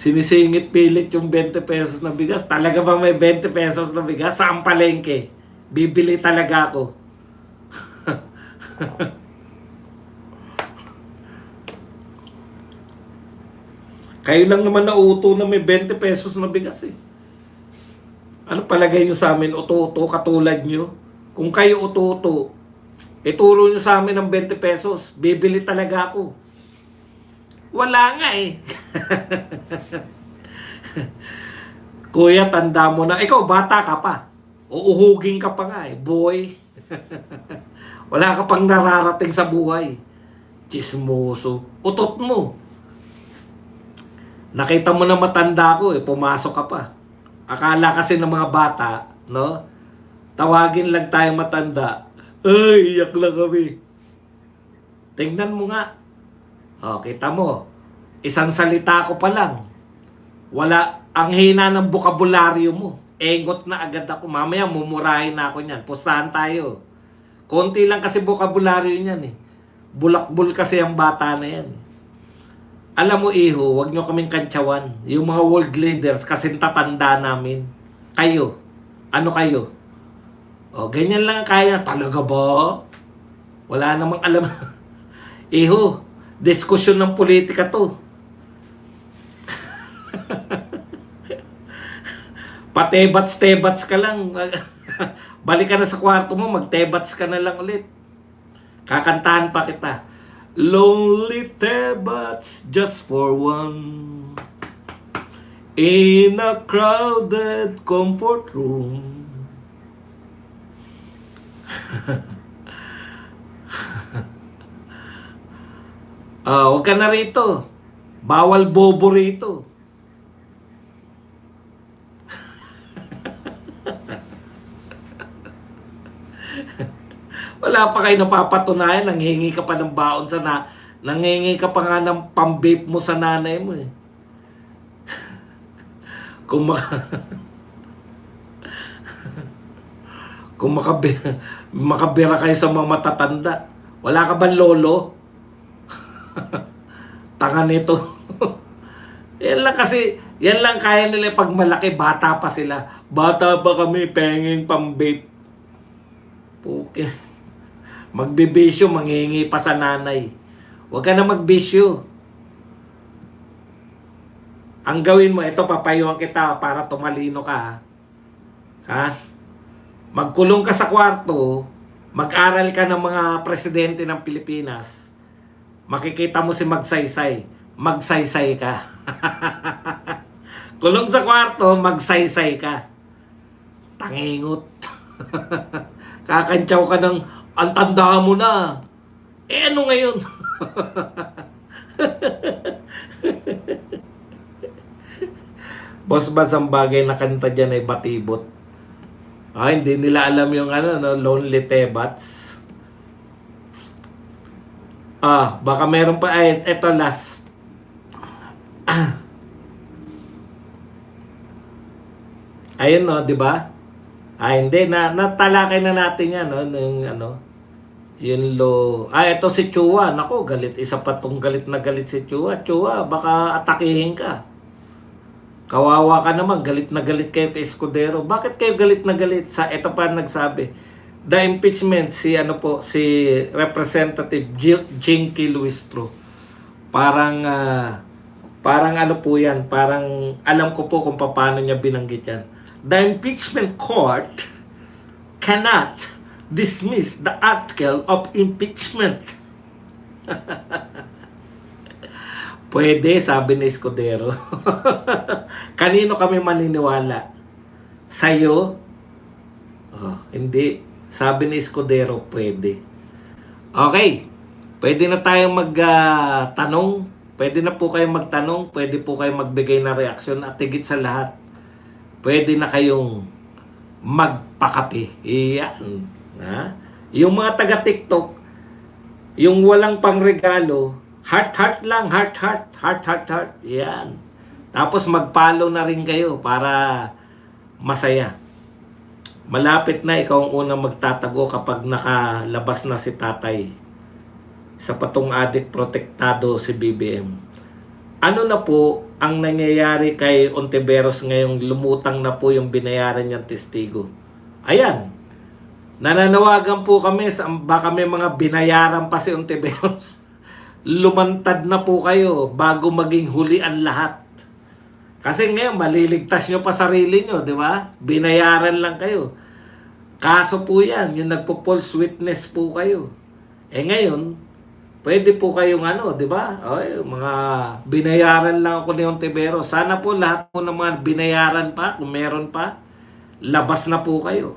Sinisingit pilit yung 20 pesos na bigas. Talaga ba may 20 pesos na bigas? Saan palengke? Bibili talaga ako. Kayo lang naman nauuto na may 20 pesos na bigas eh. Ano palagay nyo sa amin? Uto-uto katulad nyo? Kung kayo uto-uto, ituro nyo sa amin ng 20 pesos. Bibili talaga ako. Wala nga eh. Kuya, tanda mo na. Ikaw, bata ka pa. Uuhugin ka pa nga eh. Boy. Wala ka pang nararating sa buhay. Chismoso. Utot mo. Nakita mo na matanda ko eh. Pumasok ka pa. Akala kasi ng mga bata, no? Tawagin lang tayong matanda. Ay, iyak lang kami. Tingnan mo nga. O, kita mo. Isang salita ko pa lang. Wala, ang hina ng bokabularyo mo. Engot na agad ako. Mamaya mumurahin na ako niyan. Pustahan tayo. Konti lang kasi bokabularyo niyan eh. Bulakbul kasi ang bata na yan. Alam mo iho, wag nyo kaming kantsawan. Yung mga world leaders kasi tatanda namin. Kayo. Ano kayo? O, ganyan lang kaya. Talaga ba? Wala namang alam. Iho, diskusyon ng politika to. Patebats-tebats ka lang. Balik ka na sa kwarto mo, magtebats ka na lang ulit. Kakantahan pa kita. Lonely tebats just for one, in a crowded comfort room. Huwag ka na rito. Bawal bobo rito. Wala pa kayo napapatunayan, nanghingi ka pa ng baon sa nanghingi ka pa nga ng pambape mo sa nanay mo eh. Kung makabira kayo sa mga matatanda. Wala ka ba lolo? Tanga nito. Yan lang kasi, yan lang kaya nila pag malaki, bata pa sila. Bata pa kami, penging pambape. Puke. Magbibisyo, manghingi pa sa nanay. Huwag ka na magbisyo. Ang gawin mo, ito papayuhan kita para tumalino ka. Ha? Magkulong ka sa kwarto, mag-aral ka ng mga presidente ng Pilipinas, makikita mo si Magsaysay. Magsaysay ka. Kulong sa kwarto, magsaysay ka. Tangingot. Kakantsaw ka ng ang tanda mo na. Eh ano ngayon? Boss Bas, ang bagay na kanta dyan ay Batibot. Hindi nila alam yung no, Lonely Tebats. Baka meron pa. Eto last. Ayun no, di ba? Hindi natalakay na natin yan no, yun ito si Chua. Nako, galit. Isa pa tong galit na galit si Chua. Chua, baka atakihin ka. Kawawa ka naman. Galit na galit kayo kay Escudero. Bakit kayo galit na galit? Ito pa nagsabi. The impeachment, si Representative Jinky Luistro. Parang ano po yan. Parang alam ko po kung paano niya binanggit yan. The impeachment court cannot dismiss the article of impeachment. Pwede, sabi ni Escudero. Kanino kami maniniwala? Sa'yo? Hindi. Sabi ni Escudero, pwede. Okay. Pwede na tayong magtanong. Pwede na po kayong magtanong. Pwede po kayong magbigay ng reaksyon. At higit sa lahat, pwede na kayong magpakape. Iyan. Yung mga taga-TikTok, yung walang pangregalo, heart lang, heart. Yan. Tapos mag-follow na rin kayo para masaya. Malapit na ikaw ang unang magtatago kapag nakalabas na si tatay. Sa patong adik protektado si BBM. Ano na po ang nangyayari kay Ontiveros ngayong lumutang na po yung binayaran niyang testigo? Ayan, nananawagan po kami sa baka may mga binayaran pa si Ontiveros. Lumantad na po kayo bago maging huli ang lahat. Kasi ngayon, maliligtas nyo pa sarili nyo, di ba? Binayaran lang kayo. Kaso po yan, yung nagpo-false witness po kayo. Eh ngayon, pwede po kayong ano, di ba? Ay, mga binayaran lang ako ni Ontiveros. Sana po lahat po ng mga binayaran pa, kung meron pa, labas na po kayo.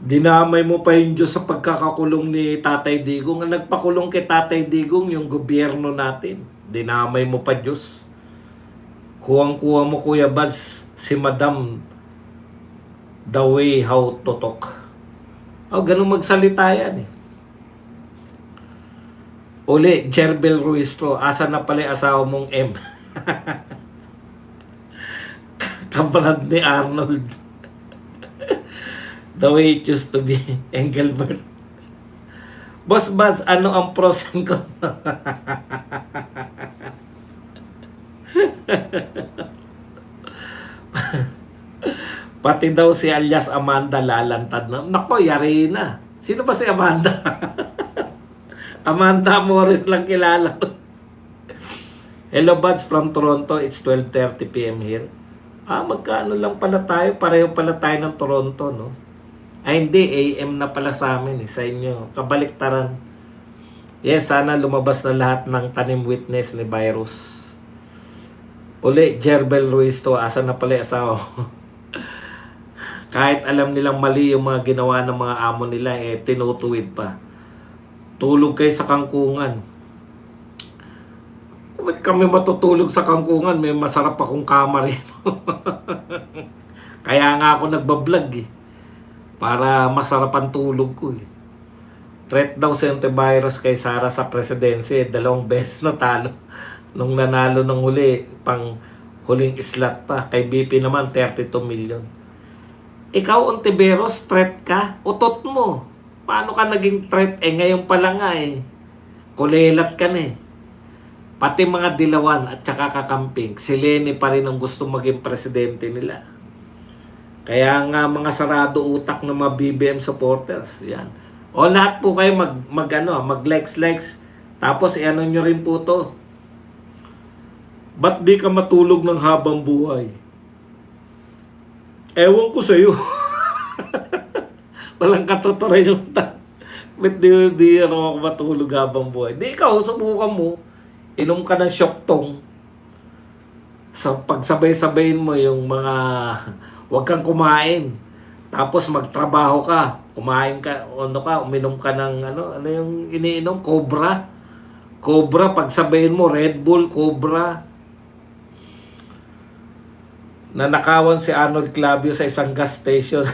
Dinamay mo pa yung Diyos sa pagkakakulong ni Tatay Digong. Ang nagpakulong kay Tatay Digong, yung gobyerno natin. Dinamay mo pa Diyos. Kuwang-kuwa mo, Kuya Baz, si Madam the way how to talk. Oh, ganun magsalita yan eh. Uli, Jerbel Ruistro, asa na pala asawa mong M? Kabrad ni Arnold. The way it used to be. Engelbert. Boss Baz, ano ang pros and cons? Pati daw si alias Amanda lalantad na. Nako, yari na. Sino ba si Amanda? Amanda Morris lang kilala ko. Hello buds from Toronto. It's 12:30 p.m. here. Magkano lang pala tayo? Pareho pala tayo ng Toronto, no? Ay, hindi. AM na pala sa amin, eh. Sa inyo. Kabaliktaran. Yes, sana lumabas na lahat ng tanim witness ni Virus. Uli, Jerbel Ruiz to. Asa na pala asawa? Kahit alam nilang mali yung mga ginawa ng mga amo nila, eh, tinutuwid pa. Tulog kayo sa kangkungan. Ba't kami matutulog sa kangkungan? May masarap akong kama rito. Kaya nga ako nagbablog eh. Para masarap ang tulog ko eh. Threat daw si Ontiveros kay Sara sa presidency. 2 beses natalo. Nung nanalo ng huli, pang huling slot pa. Kay BP naman, 32 million. Ikaw, Ontiveros, threat ka? Utot mo. Paano ka naging threat? Eh, ngayon pa lang nga eh. Kulelat ka na eh. Pati mga dilawan at saka kakamping, si Lenny pa rin ang gusto maging presidente nila. Kaya nga mga sarado utak ng mga BBM supporters. Yan. O lahat po kayo mag-likes. Tapos i-ano nyo rin po to. Ba't di ka matulog ng habang buhay? Ewan ko sa'yo. Walang katuturan yung ba't di ako matulog habang buhay? Di ikaw, subukan mo. Inom ka ng Shoktong. So, pagsabay-sabayin mo yung mga huwag kang kumain. Tapos magtrabaho ka. Kumain ka, uminom ka ng ano yung iniinom? Cobra. Cobra, pagsabayin mo, Red Bull, Cobra. Nanakawan si Arnold Clavio sa isang gas station.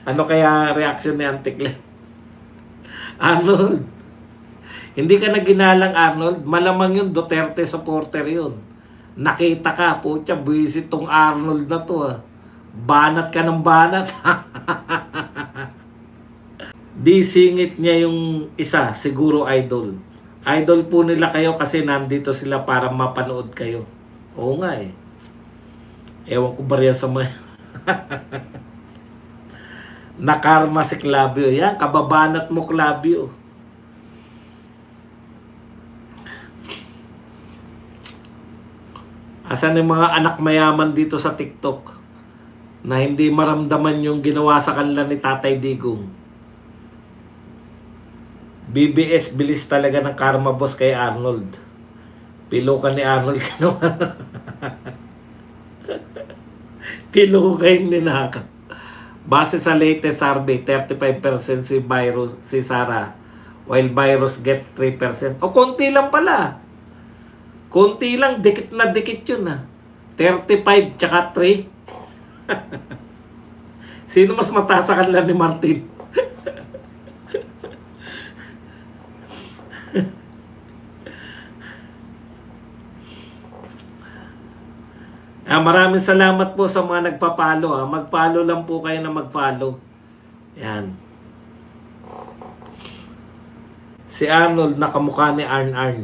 Ano kaya reaction ni Antikle? Arnold, hindi ka na ginalang, Arnold. Malamang yung Duterte supporter yun. Nakita ka, putya, buwisit tong Arnold na to. Banat ka ng banat. Di singit niya yung isa, siguro idol. Idol po nila kayo kasi nandito sila para mapanood kayo. Oo nga eh. Ewan ko ba rin sa mga... Nakarma si Clavio. Yan, kababanat mo, Clavio. Asan yung mga anak mayaman dito sa TikTok na hindi maramdaman yung ginawa sa kanila ni Tatay Digong? BBS, bilis talaga ng karma boss kay Arnold. Pilukan ni Arnold. Pilukan ni Naka. Base sa latest survey, 35% si Sara, while Virus get 3%. O, konti lang pala. Konti lang, dikit na dikit yun 35 tsaka 3. Sino mas mataas sa kanila ni Martin? Maraming salamat po sa mga nagpa-follow. Mag-follow lang po kayo na mag-follow. Yan. Si Arnold nakamukha ni Arn Arn.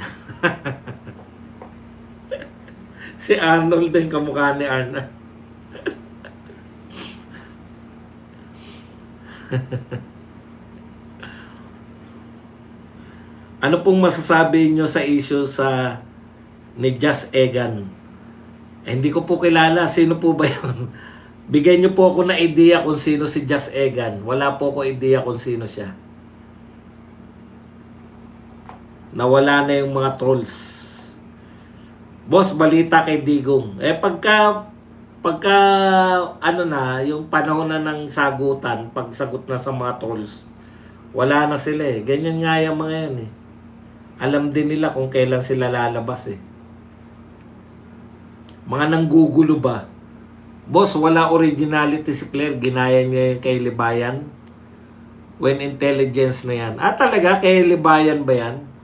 Si Arnold din kamukha ni Arn Arn. Ano pong masasabi nyo sa issue sa ni Just Egan? Hindi ko po kilala. Sino po ba yun? Bigyan nyo po ako na idea kung sino si Just Egan. Wala po ako idea kung sino siya. Nawala na yung mga trolls. Boss, balita kay Digong. Pagka ano na, yung panahon na ng sagutan, pagsagot na sa mga trolls, wala na sila eh. Ganyan nga yung mga yan eh. Alam din nila kung kailan sila lalabas eh. Mga nanggugulo ba? Boss, wala originality si Claire. Ginaya niya yung kay Libayan. When intelligence na yan. Talaga? Kay Libayan ba yan?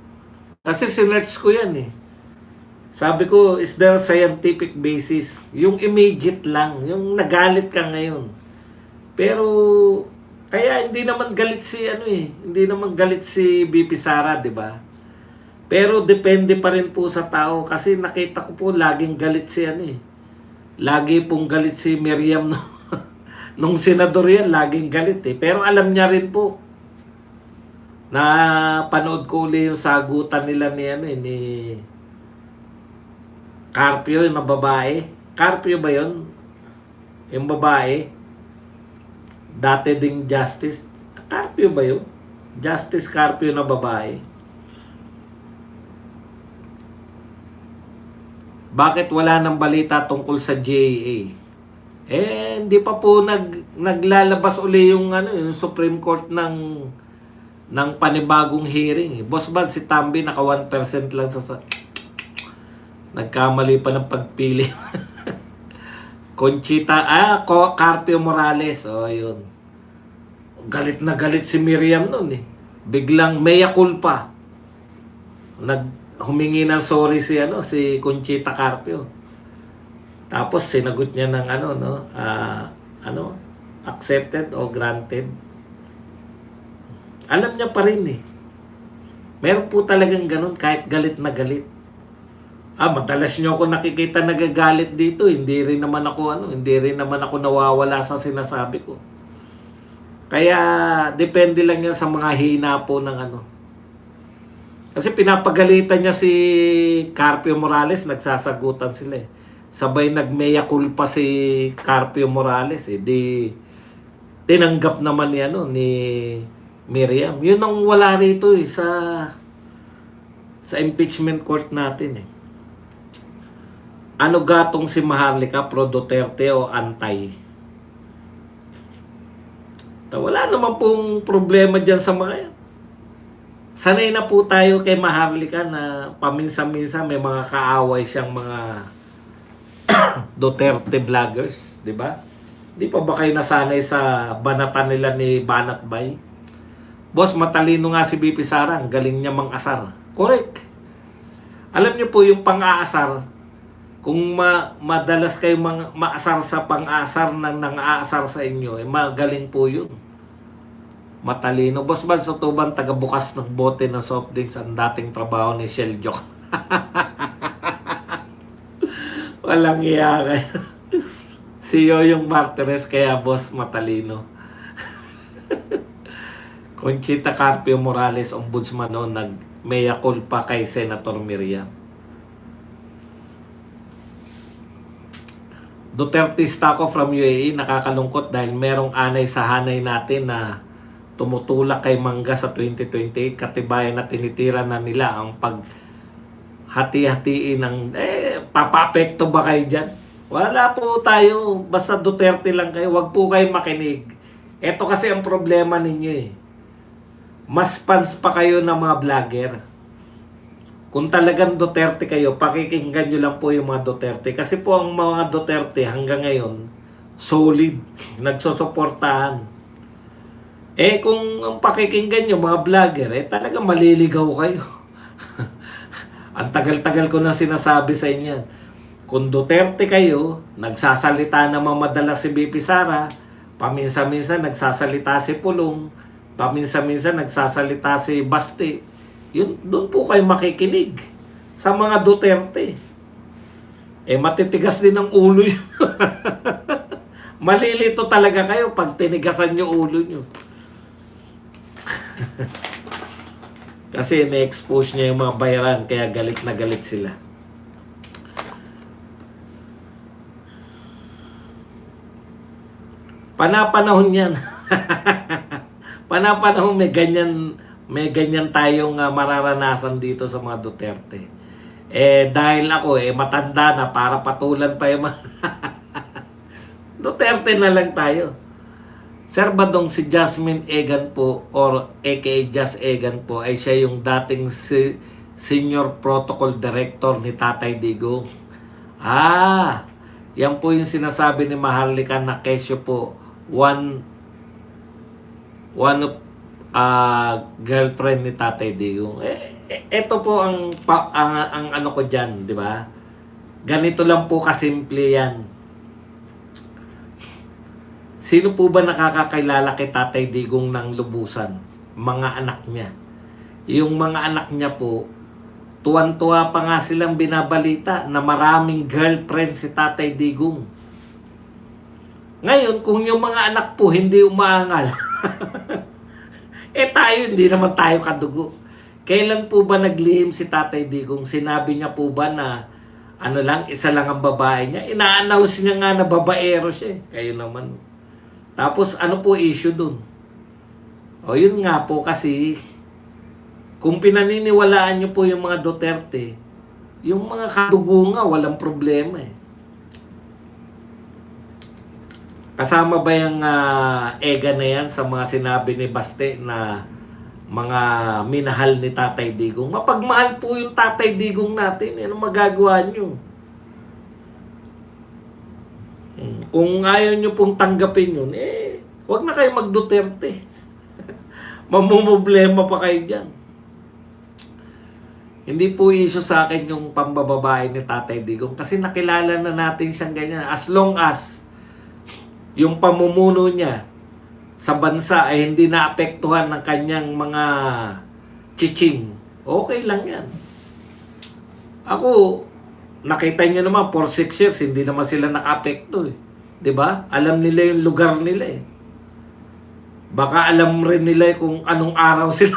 Kasi sinerch ko yan eh. Sabi ko, is there a scientific basis? Yung immediate lang. Yung nagalit ka ngayon. Pero, kaya hindi naman galit si hindi naman galit si BP Sara, di ba? Pero depende pa rin po sa tao kasi nakita ko po laging galit si Lagi pong galit si Miriam no? Nung senador yan, laging galit eh. Pero alam niya rin po na panood ko uli yung sagutan nila ni Carpio, yung babae. Carpio ba yun? Yung babae. Dati ding Justice. Carpio ba yun? Justice Carpio na babae. Bakit wala nang balita tungkol sa JA? Hindi pa po naglalabas uli yung yung Supreme Court ng panibagong hearing. Boss Bad, si Tambi naka 1% lang sa nagkamali pa ng pagpili. Conchita, Carpio Morales. Yun. Galit na galit si Miriam nun eh. Biglang mea culpa. Humingi ng sorry si Conchita Carpio. Tapos sinagot niya ng accepted o granted. Alam niya pa rin eh. Meron po talagang ganun kahit galit na galit. Madalas niyo ako nakikita nagagalit dito. Hindi rin naman ako nawawala sa sinasabi ko. Kaya depende lang yan sa mga hina po ng Kasi pinapagalitan niya si Carpio Morales, nagsasagutan sila eh. Sabay nagmeya culpa si Carpio Morales eh. Tinanggap naman ni Miriam. Yun ang wala rito eh sa impeachment court natin eh. Ano gatong si Maharlika, pro Duterte o anti? Wala naman pong problema dyan sa mga yan. Sanay na po tayo kay Maharlika na paminsan-minsan may mga kaaway siyang mga Duterte vloggers, di ba? Di pa ba kayo nasanay sa banatan nila ni Banat Bay? Boss, matalino nga si BP Sara, ang galing niya mang-asar. Correct. Alam niyo po yung pang-aasar, kung madalas kayo maasar sa pang-aasar na nang-aasar sa inyo, magaling po yun. Matalino. Boss Bad, sa tuban, taga-bukas ng bote ng soft drinks ang dating trabaho ni Shell Joke. Walang iya kayo. Si Yoyong Martires, kaya boss, matalino. Conchita Carpio Morales, ombudsman noon, nag-mea culpa kay Senator Miriam. Dutertista ko from UAE, nakakalungkot dahil merong anay sa hanay natin na tumutulak kay Mangga sa 2028. Katibayan na tinitira na nila ang paghati-hatiin ng papapekto ba kayo dyan? Wala po tayo, basta Duterte lang kayo, wag po kayo makinig. Ito kasi ang problema ninyo eh. Mas fans pa kayo ng mga vlogger. Kung talagang Duterte kayo, pakikinggan nyo lang po yung mga Duterte. Kasi po ang mga Duterte hanggang ngayon, solid, nagsusuportahan. Kung ang pakikinggan nyo mga vlogger, talagang maliligaw kayo. Ang tagal-tagal ko na sinasabi sa inyo. Kung Duterte kayo, nagsasalita naman madalas si BP Sara, paminsan-minsan nagsasalita si Pulong, paminsan-minsan nagsasalita si Basti. Yun, doon po kayo makikinig sa mga Duterte. Matitigas din ang ulo nyo. Malilito talaga kayo pag tinigasan nyo ulo nyo. Kasi na-expose niya yung mga bayaran, kaya galit na galit sila. Panapanahon yan. Panapanahon may ganyan tayong mararanasan dito sa mga Duterte. Dahil ako matanda na para patulan pa yung mga Duterte na lang tayo. Sir Badong, si Jasmine Egan po or aka Jas Egan po ay siya yung dating senior protocol director ni Tatay Digong. Yan po yung sinasabi ni Maharlika na kesyo po one of girlfriend ni Tatay Digong. Ito po ang ano ko diyan, di ba? Ganito lang po kasimple yan. Sino po ba nakakakilala kay Tatay Digong ng lubusan? Mga anak niya. Yung mga anak niya po, tuwan-tuwa pa nga silang binabalita na maraming girlfriend si Tatay Digong. Ngayon, kung yung mga anak po hindi umaangal, tayo, hindi naman tayo kadugo. Kailan po ba naglihim si Tatay Digong? Sinabi niya po ba na isa lang ang babae niya? Ina-announce niya nga na babaero siya. Kayo naman. Tapos ano po issue dun? Yun nga po kasi kung pinaniniwalaan niyo po yung mga Duterte, yung mga kadugo nga walang problema Kasama ba yung Ega na yan sa mga sinabi ni Baste na mga minahal ni Tatay Digong? Mapagmahal po yung Tatay Digong natin. Ano magagawa nyo? Kung ayaw nyo pong tanggapin yun, huwag na kayo mag-Duterte. Mamumblema pa kayo dyan. Hindi po issue sa akin yung pambababae ni Tatay Digong kasi nakilala na natin siyang ganyan. As long as yung pamumuno niya sa bansa ay hindi naapektuhan ng kanyang mga chiching, okay lang yan. Ako, nakita niyo naman, for 6 years, hindi naman sila naka-apekto 'Di ba? Alam nila yung lugar nila Baka alam rin nila kung anong araw sila.